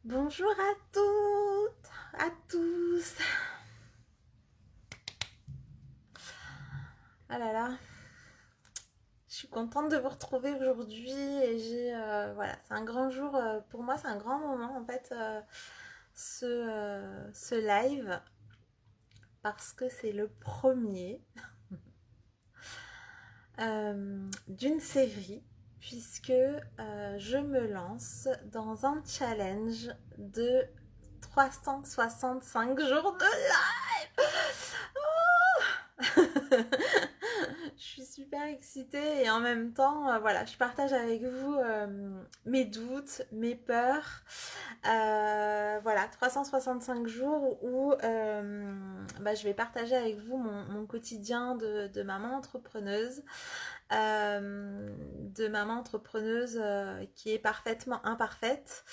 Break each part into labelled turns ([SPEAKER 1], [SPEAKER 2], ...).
[SPEAKER 1] Bonjour à toutes, à tous. Ah là là, je suis contente de vous retrouver aujourd'hui et voilà, c'est un grand jour pour moi, c'est un grand moment en fait ce live parce que c'est le premier d'une série puisque je me lance dans un challenge de 365 jours de je suis super excitée et en même temps, voilà, je partage avec vous mes doutes, mes peurs. Voilà, 365 jours où je vais partager avec vous mon quotidien de maman entrepreneuse. De maman entrepreneuse qui est parfaitement imparfaite.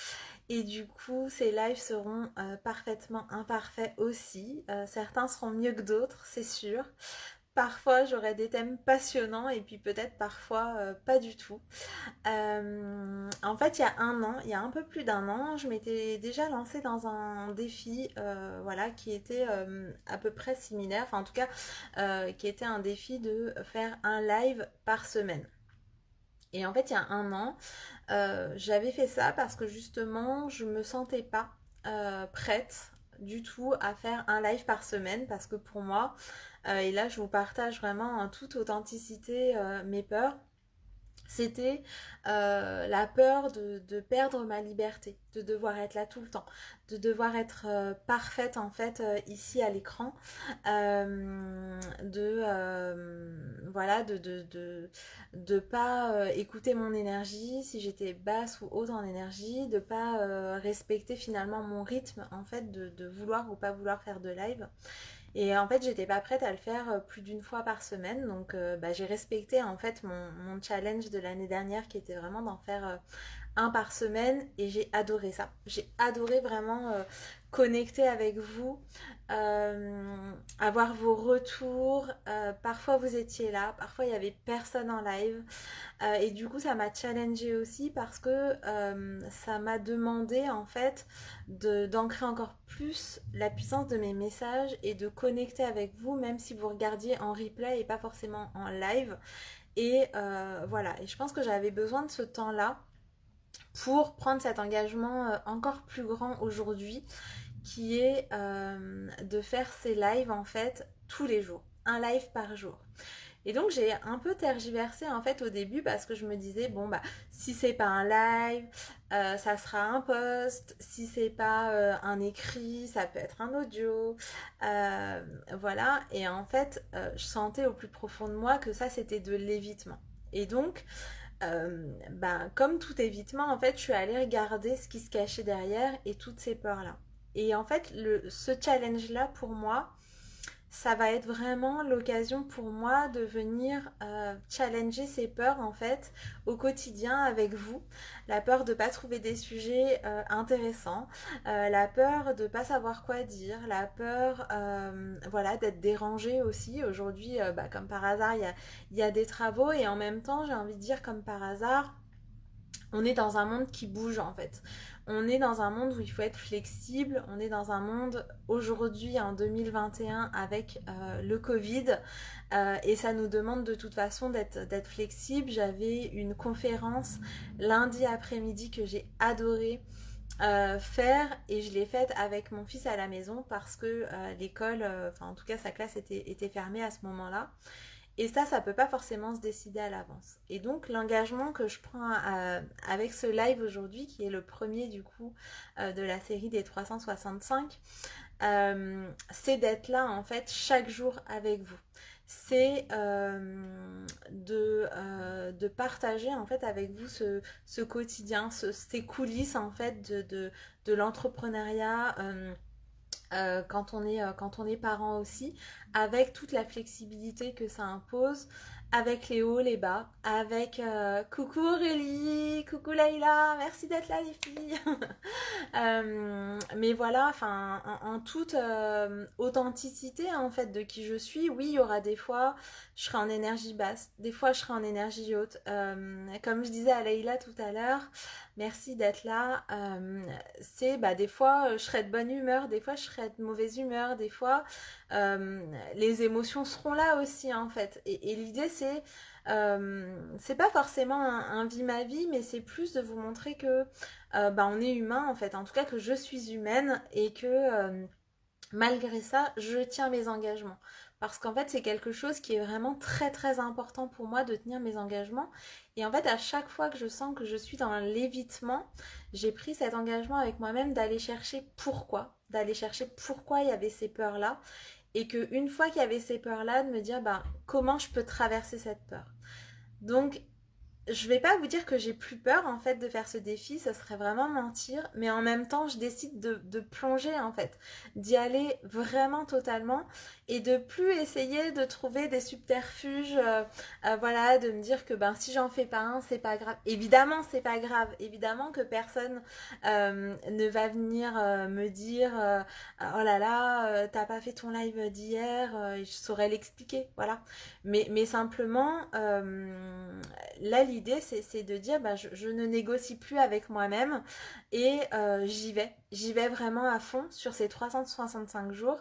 [SPEAKER 1] Et du coup, ces lives seront parfaitement imparfaits aussi. Certains seront mieux que d'autres, c'est sûr. Parfois, j'aurai des thèmes passionnants et puis peut-être parfois pas du tout. En fait, il y a un an, il y a un peu plus d'un an, je m'étais déjà lancée dans un défi voilà, qui était à peu près similaire, enfin en tout cas, qui était un défi de faire un live par semaine. Et en fait, il y a un an, j'avais fait ça parce que justement, je me sentais pas prête du tout à faire un live par semaine parce que pour moi, et là je vous partage vraiment en toute authenticité mes peurs, c'était la peur de perdre ma liberté, de devoir être là tout le temps, de devoir être parfaite en fait ici à l'écran, voilà, de pas écouter mon énergie si j'étais basse ou haute en énergie, de pas respecter finalement mon rythme en fait de vouloir ou pas vouloir faire de live. Et en fait, j'étais pas prête à le faire plus d'une fois par semaine. Donc, j'ai respecté en fait mon challenge de l'année dernière qui était vraiment d'en faire un par semaine et j'ai adoré ça. J'ai adoré vraiment connecter avec vous, avoir vos retours. Parfois vous étiez là, parfois il y avait personne en live. Et du coup ça m'a challengée aussi parce que ça m'a demandé en fait d'ancrer encore plus la puissance de mes messages et de connecter avec vous même si vous regardiez en replay et pas forcément en live. Et voilà, et je pense que j'avais besoin de ce temps-là pour prendre cet engagement encore plus grand aujourd'hui, qui est de faire ces lives en fait tous les jours, un live par jour. Et donc j'ai un peu tergiversé en fait au début parce que je me disais bon bah si c'est pas un live, ça sera un post, si c'est pas un écrit, ça peut être un audio, Euh, voilà. Et en fait, je sentais au plus profond de moi que ça c'était de l'évitement. Et donc comme tout évitement, en fait, je suis allée regarder ce qui se cachait derrière et toutes ces peurs-là. Et en fait, ce challenge-là, pour moi, ça va être vraiment l'occasion pour moi de venir challenger ces peurs, en fait, au quotidien avec vous. La peur de ne pas trouver des sujets intéressants, la peur de ne pas savoir quoi dire, la peur voilà, d'être dérangée aussi. Aujourd'hui, comme par hasard, il y a des travaux et en même temps, j'ai envie de dire comme par hasard, on est dans un monde qui bouge en fait. On est dans un monde où il faut être flexible. On est dans un monde aujourd'hui en 2021 avec le Covid et ça nous demande de toute façon d'être flexible. J'avais une conférence lundi après-midi que j'ai adoré faire et je l'ai faite avec mon fils à la maison parce que l'école, enfin en tout cas sa classe était fermée à ce moment-là. Et ça peut pas forcément se décider à l'avance. Et donc l'engagement que je prends avec ce live aujourd'hui, qui est le premier du coup de la série des 365, c'est d'être là en fait chaque jour avec vous. C'est de partager en fait avec vous ce quotidien, ces coulisses en fait de l'entrepreneuriat. Quand on est parent aussi, avec toute la flexibilité que ça impose, avec les hauts, les bas, avec coucou Aurélie, coucou Laïla, merci d'être là les filles. Mais voilà, enfin, en toute authenticité en fait de qui je suis, oui, il y aura des fois, je serai en énergie basse, des fois je serai en énergie haute. Comme je disais à Laïla tout à l'heure, merci d'être là. C'est bah, des fois je serai de bonne humeur, des fois je serai de mauvaise humeur, des fois euh, les émotions seront là aussi en fait. Et l'idée c'est pas forcément un vie ma vie, mais c'est plus de vous montrer que bah, on est humain en fait. En tout cas que je suis humaine et que malgré ça, je tiens mes engagements. Parce qu'en fait, c'est quelque chose qui est vraiment très très important pour moi de tenir mes engagements. Et en fait, à chaque fois que je sens que je suis dans l'évitement, j'ai pris cet engagement avec moi-même d'aller chercher pourquoi. D'aller chercher pourquoi il y avait ces peurs-là. Et qu'une fois qu'il y avait ces peurs-là, de me dire bah, comment je peux traverser cette peur. Donc, je vais pas vous dire que j'ai plus peur en fait de faire ce défi, ça serait vraiment mentir, mais en même temps je décide de plonger en fait, d'y aller vraiment totalement et de plus essayer de trouver des subterfuges, voilà, de me dire que ben si j'en fais pas un c'est pas grave. Évidemment c'est pas grave, évidemment que personne ne va venir me dire oh là là t'as pas fait ton live d'hier, je saurais l'expliquer, voilà. Mais simplement, là, l'idée, c'est de dire, bah, je ne négocie plus avec moi-même et j'y vais. J'y vais vraiment à fond sur ces 365 jours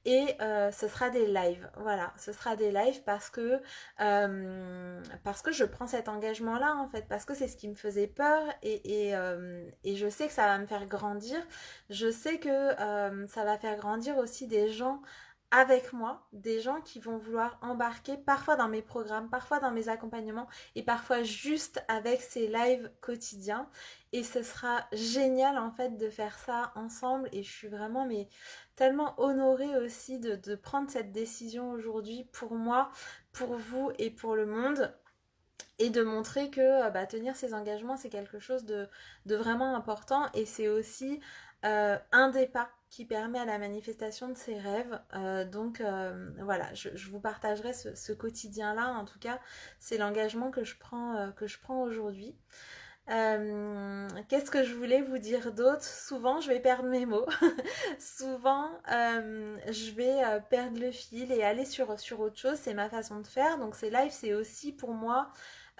[SPEAKER 1] et ce sera des lives. Voilà, ce sera des lives parce que je prends cet engagement-là, en fait, parce que c'est ce qui me faisait peur et je sais que ça va me faire grandir. Je sais que ça va faire grandir aussi des gens avec moi, des gens qui vont vouloir embarquer parfois dans mes programmes, parfois dans mes accompagnements et parfois juste avec ces lives quotidiens. Et ce sera génial en fait de faire ça ensemble et je suis vraiment mais tellement honorée aussi de prendre cette décision aujourd'hui pour moi, pour vous et pour le monde et de montrer que bah, tenir ses engagements c'est quelque chose de vraiment important et c'est aussi un des pas qui permet à la manifestation de ses rêves. Donc voilà, je vous partagerai ce quotidien-là. En tout cas, c'est l'engagement que je prends aujourd'hui. Qu'est-ce que je voulais vous dire d'autre? Souvent, je vais perdre mes mots. Souvent, je vais perdre le fil et aller sur autre chose. C'est ma façon de faire. Donc, ces lives, c'est aussi pour moi.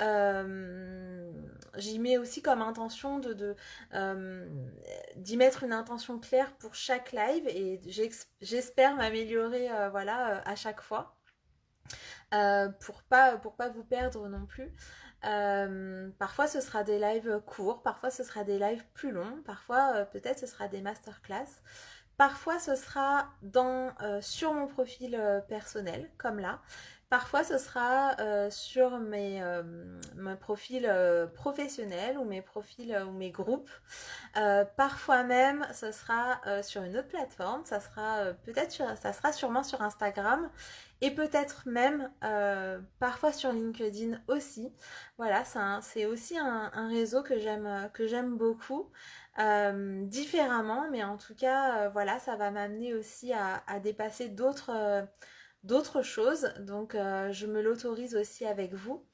[SPEAKER 1] euh, J'y mets aussi comme intention euh, d'y mettre une intention claire pour chaque live et j'espère m'améliorer voilà, à chaque fois pour pas vous perdre non plus. Parfois ce sera des lives courts, parfois ce sera des lives plus longs, parfois peut-être ce sera des masterclass. Parfois ce sera sur mon profil personnel, comme là. Parfois ce sera sur mes profils professionnels ou mes profils ou mes groupes. Parfois même ce sera sur une autre plateforme, ça sera sûrement sur Instagram et peut-être même parfois sur LinkedIn aussi. Voilà, c'est aussi un réseau que j'aime beaucoup, différemment, mais en tout cas, voilà, ça va m'amener aussi à dépasser d'autres choses. Donc, je me l'autorise aussi avec vous.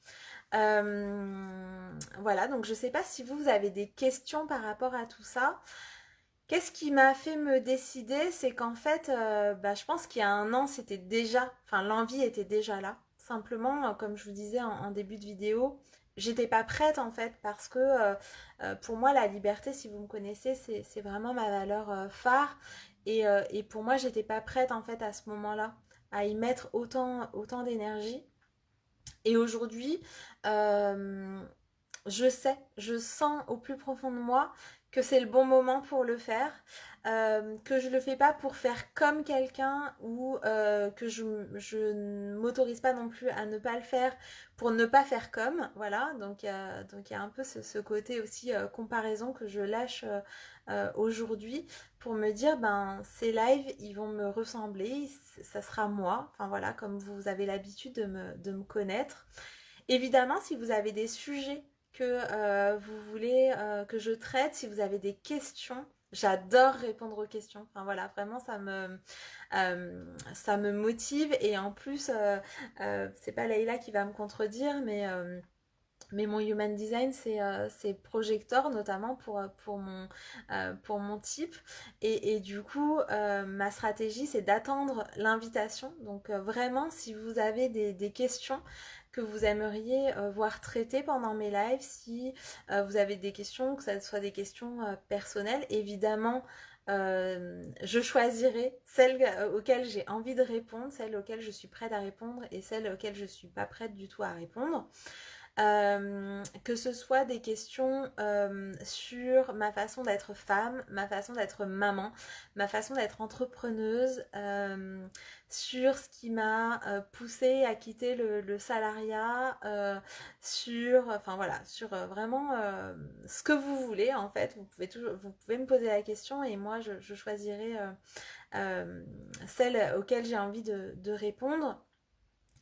[SPEAKER 1] Voilà, donc je ne sais pas si vous avez des questions par rapport à tout ça. Qu'est-ce qui m'a fait me décider? C'est qu'en fait, bah, je pense qu'il y a un an, c'était déjà, enfin l'envie était déjà là. Simplement, comme je vous disais en début de vidéo, j'étais pas prête en fait parce que pour moi la liberté, si vous me connaissez, c'est vraiment ma valeur phare. Et pour moi, j'étais pas prête en fait à ce moment-là à y mettre autant d'énergie. Et aujourd'hui, euh, je sens au plus profond de moi que c'est le bon moment pour le faire, que je le fais pas pour faire comme quelqu'un ou que je ne m'autorise pas non plus à ne pas le faire pour ne pas faire comme, voilà, donc il y a un peu ce côté aussi comparaison que je lâche aujourd'hui pour me dire ben ces lives ils vont me ressembler, ça sera moi, enfin voilà comme vous avez l'habitude de me connaître. Évidemment, si vous avez des sujets que vous voulez que je traite, si vous avez des questions, j'adore répondre aux questions. Enfin voilà, vraiment ça me motive et en plus, c'est pas Leïla qui va me contredire, mais mon human design, c'est projecteur, notamment pour mon type. Et du coup, ma stratégie, c'est d'attendre l'invitation. Donc vraiment, si vous avez des questions que vous aimeriez voir traitées pendant mes lives, si vous avez des questions, que ce soit des questions personnelles, évidemment, je choisirai celles auxquelles j'ai envie de répondre, celles auxquelles je suis prête à répondre et celles auxquelles je suis pas prête du tout à répondre. Que ce soit des questions sur ma façon d'être femme, ma façon d'être maman, ma façon d'être entrepreneuse, sur ce qui m'a poussée à quitter le salariat, enfin voilà, sur vraiment ce que vous voulez en fait. Vous pouvez me poser la question et moi je choisirai celles auxquelles j'ai envie de répondre.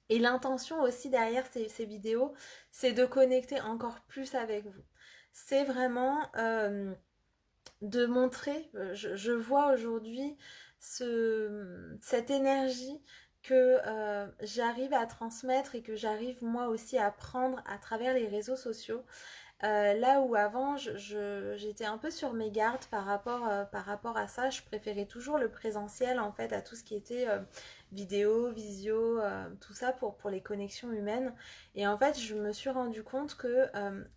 [SPEAKER 1] Et l'intention aussi derrière ces vidéos, c'est de connecter encore plus avec vous. C'est vraiment de montrer, je vois aujourd'hui cette énergie que j'arrive à transmettre et que j'arrive moi aussi à prendre à travers les réseaux sociaux. Là où avant, j'étais un peu sur mes gardes par rapport à ça. Je préférais toujours le présentiel en fait à tout ce qui était vidéo, visio, tout ça pour les connexions humaines. Et en fait, je me suis rendu compte que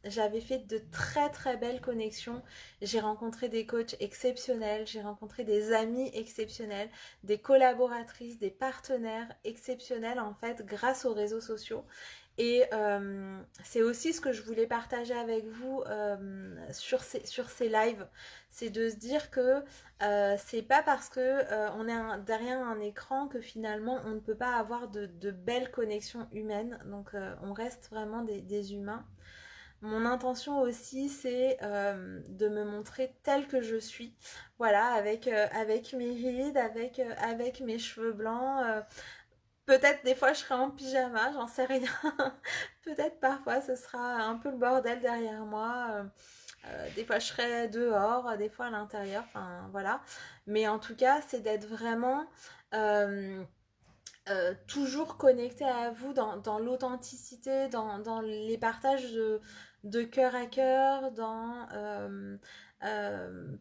[SPEAKER 1] j'avais fait de très très belles connexions. J'ai rencontré des coachs exceptionnels, j'ai rencontré des amis exceptionnels, des collaboratrices, des partenaires exceptionnels en fait grâce aux réseaux sociaux. Et c'est aussi ce que je voulais partager avec vous sur ces lives, c'est de se dire que c'est pas parce que on est derrière un écran que finalement on ne peut pas avoir de belles connexions humaines. Donc on reste vraiment des humains. Mon intention aussi, c'est de me montrer telle que je suis. Voilà, avec mes rides, avec mes cheveux blancs. Peut-être des fois je serai en pyjama, j'en sais rien. Peut-être parfois ce sera un peu le bordel derrière moi. Des fois je serai dehors, des fois à l'intérieur. Enfin voilà. Mais en tout cas, c'est d'être vraiment toujours connecté à vous dans l'authenticité, dans les partages de cœur à cœur,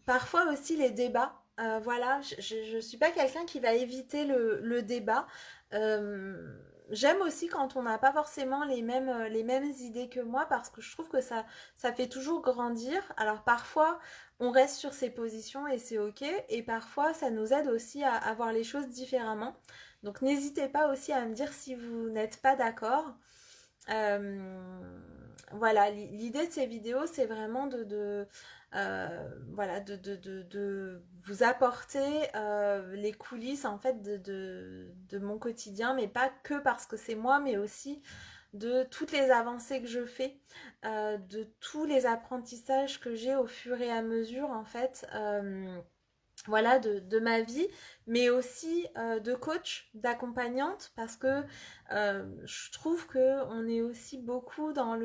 [SPEAKER 1] parfois aussi les débats. Voilà, je suis pas quelqu'un qui va éviter le débat. Euh, J'aime aussi quand on n'a pas forcément les mêmes idées que moi parce que je trouve que ça fait toujours grandir. Alors parfois, on reste sur ses positions et c'est ok. Et parfois, ça nous aide aussi à voir les choses différemment. Donc n'hésitez pas aussi à me dire si vous n'êtes pas d'accord. Voilà, l'idée de ces vidéos, c'est vraiment voilà, de vous apporter les coulisses en fait de mon quotidien, mais pas que parce que c'est moi, mais aussi de toutes les avancées que je fais, de tous les apprentissages que j'ai au fur et à mesure en fait. Voilà de ma vie, mais aussi de coach, d'accompagnante, parce que je trouve que on est aussi beaucoup dans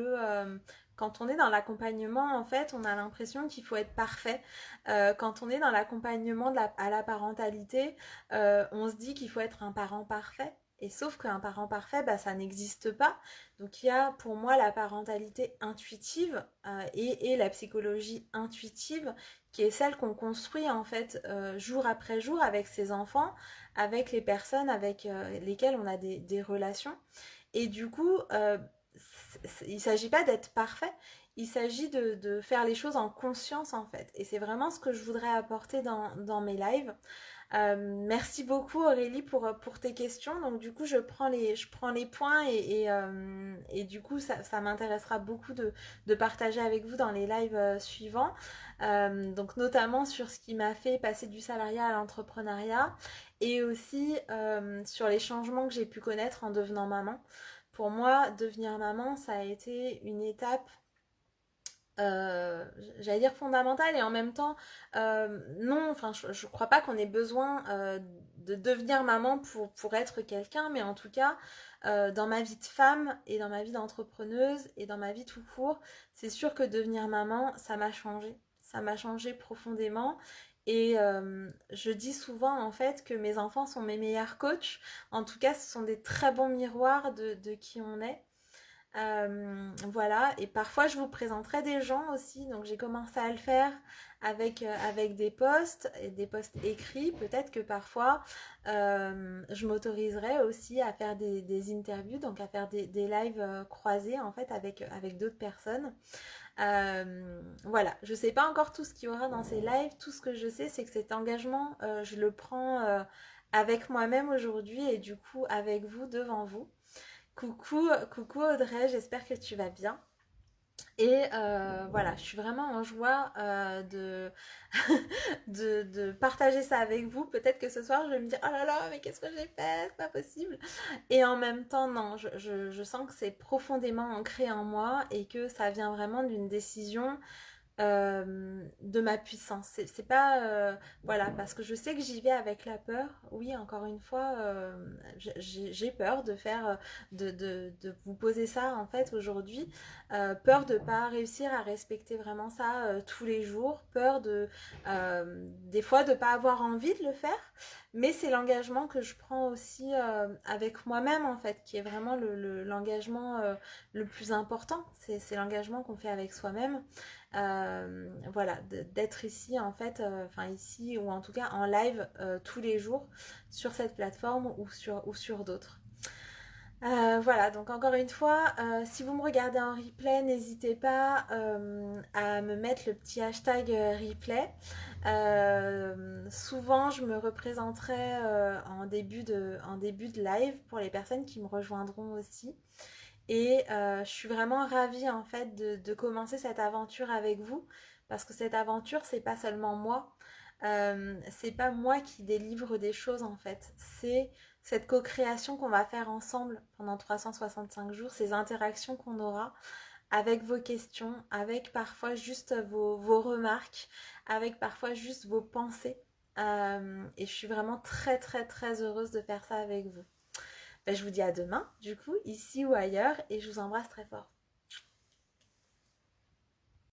[SPEAKER 1] quand on est dans l'accompagnement, en fait, on a l'impression qu'il faut être parfait. Quand on est dans l'accompagnement à la parentalité, on se dit qu'il faut être un parent parfait. Et sauf qu'un parent parfait, bah, ça n'existe pas. Donc il y a pour moi la parentalité intuitive et la psychologie intuitive qui est celle qu'on construit en fait jour après jour avec ses enfants, avec les personnes avec lesquelles on a des relations. Et du coup, il ne s'agit pas d'être parfait, il s'agit de faire les choses en conscience en fait. Et c'est vraiment ce que je voudrais apporter dans mes lives. Merci beaucoup Aurélie pour tes questions. Donc du coup, je prends les points et du coup, ça m'intéressera beaucoup de partager avec vous dans les lives suivants. Donc notamment sur ce qui m'a fait passer du salariat à l'entrepreneuriat et aussi sur les changements que j'ai pu connaître en devenant maman. Pour moi, devenir maman, ça a été une étape euh, j'allais dire fondamentale et en même temps non, enfin je crois pas qu'on ait besoin de devenir maman pour être quelqu'un, mais en tout cas dans ma vie de femme et dans ma vie d'entrepreneuse et dans ma vie tout court, c'est sûr que devenir maman, ça m'a changé profondément Et je dis souvent en fait que mes enfants sont mes meilleurs coachs. En tout cas, ce sont des très bons miroirs de qui on est. Voilà, et parfois je vous présenterai des gens aussi, donc j'ai commencé à le faire avec des posts et des posts écrits. Peut-être que parfois je m'autoriserai aussi à faire des interviews, donc à faire des lives croisés en fait avec d'autres personnes. Voilà, je sais pas encore tout ce qu'il y aura dans ces lives, tout ce que je sais c'est que cet engagement, je le prends avec moi-même aujourd'hui et du coup avec vous, devant vous. Coucou Audrey, j'espère que tu vas bien. Et voilà, je suis vraiment en joie de partager ça avec vous. Peut-être que ce soir, je vais me dire, oh là là, mais qu'est-ce que j'ai fait? C'est pas possible. Et en même temps, non, je sens que c'est profondément ancré en moi et que ça vient vraiment d'une décision de ma puissance. C'est pas voilà, parce que je sais que j'y vais avec la peur. Oui, encore une fois, j'ai peur de faire de vous poser ça en fait aujourd'hui. Peur de pas réussir à respecter vraiment ça tous les jours. Peur de des fois de pas avoir envie de le faire. Mais c'est l'engagement que je prends aussi avec moi-même en fait, qui est vraiment l'engagement le plus important. C'est l'engagement qu'on fait avec soi-même. Voilà, d'être ici en fait, enfin ici ou en tout cas en live tous les jours sur cette plateforme ou sur d'autres. Voilà, donc encore une fois, si vous me regardez en replay, n'hésitez pas à me mettre le petit hashtag replay. Souvent, je me représenterai en début de live pour les personnes qui me rejoindront aussi. Et je suis vraiment ravie en fait de commencer cette aventure avec vous parce que cette aventure, c'est pas seulement moi. C'est pas moi qui délivre des choses en fait. C'est cette co-création qu'on va faire ensemble pendant 365 jours, ces interactions qu'on aura avec vos questions, avec parfois juste vos remarques, avec parfois juste vos pensées. Et je suis vraiment très très très heureuse de faire ça avec vous. Ben, je vous dis à demain, du coup, ici ou ailleurs, et je vous embrasse très fort.